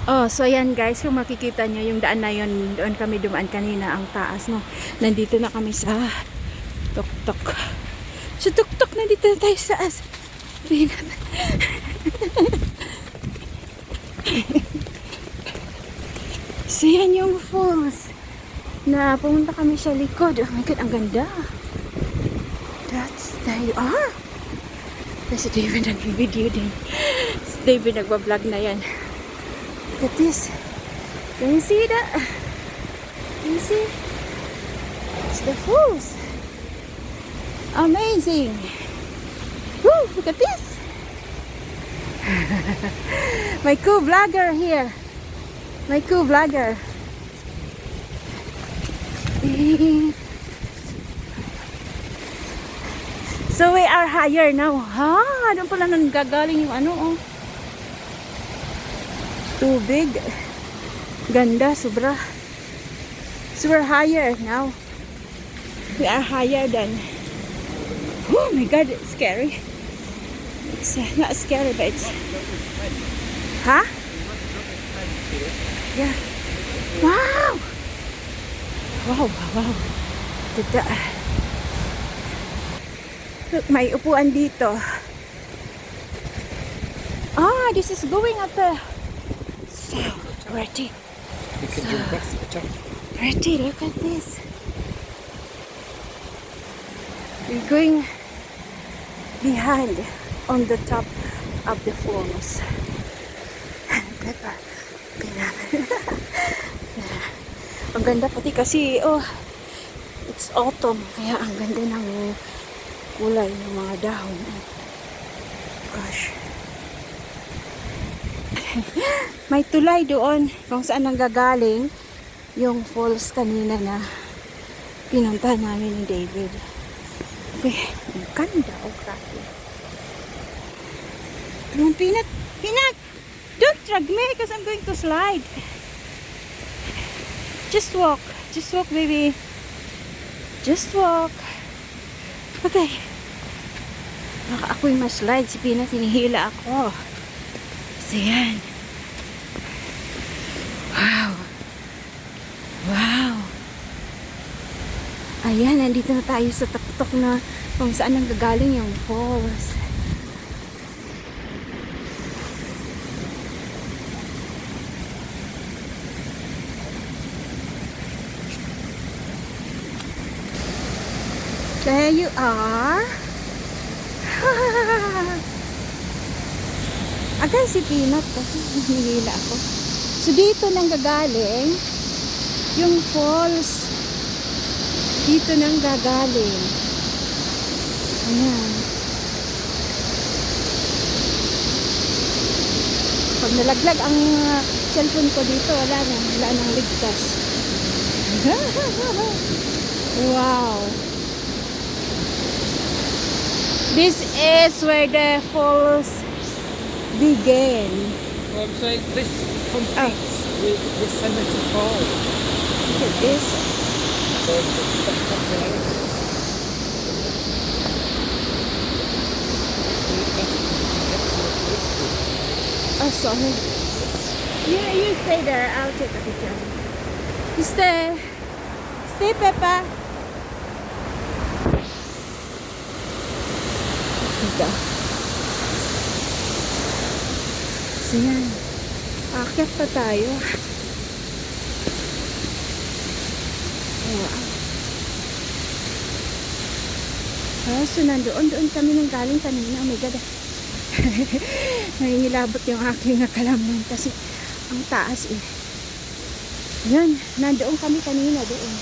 Oh, so ayan guys, kung makikita nyo yung daan na yun, doon kami dumaan kanina, ang taas, no. Nandito na kami sa tuktok. Sa tuktok, nandito na tayo sa taas. So yan yung falls na pumunta kami sa likod. Oh my god, ang ganda. That's they are. Kasi David nag-video din. Si David nagbablog na yan. Look at this. Can you see that? Can you see? It's the falls. Amazing. Woo, look at this. My cool vlogger here. My cool vlogger. So we are higher now. Ha? Doon pala nanggagaling yung ano, oh. Tubig. Ganda, sobra. So we're higher now. We are higher than. Oh my god, it's scary. It's not scary, but it's. Huh? Yeah. Wow! Wow, wow. Ganda. Look, may upuan dito. Ah, this is going at the. So pretty. You can do best at the top. Pretty, look at this. We're going behind on the top of the falls. Ang ganda pati kasi, oh, it's autumn. Kaya ang ganda ng kulay ng mga dahon. Gosh. May tulay doon kung saan nanggagaling yung falls kanina na pinunta namin ni David. Okay, ang ganda. Oh, grabe. Come on, Peanut. Peanut! Don't drag me because I'm going to slide. Just walk. Just walk, baby. Just walk. Okay. Baka ako'y ma-slide. Si Peanut, hinihila ako. So, yan. Wow. Wow. Ayan, nandito na tayo sa tuktok na kung saan nanggagaling yung falls. There you are. Agad si Peanut kasi hinihila ako. So dito nanggagaling yung falls. Dito nanggagaling. Ayan. Pag nalaglag ang cellphone ko dito, wala nang ligtas. Wow. This is where the falls begin. Well, I'm saying this competes with Yosemite Falls. Look at this. So it's spectacular. Oh, sorry. Yeah, you stay there. I'll take a picture. You stay. Stay, Peppa. Ito. So, yan. Aakyat pa tayo. Wow. So, doon kami nang galing kanina. Oh my God. Nangingilabot yung aking kalamnan kasi ang taas eh. Yan, nandoon kami kanina doon.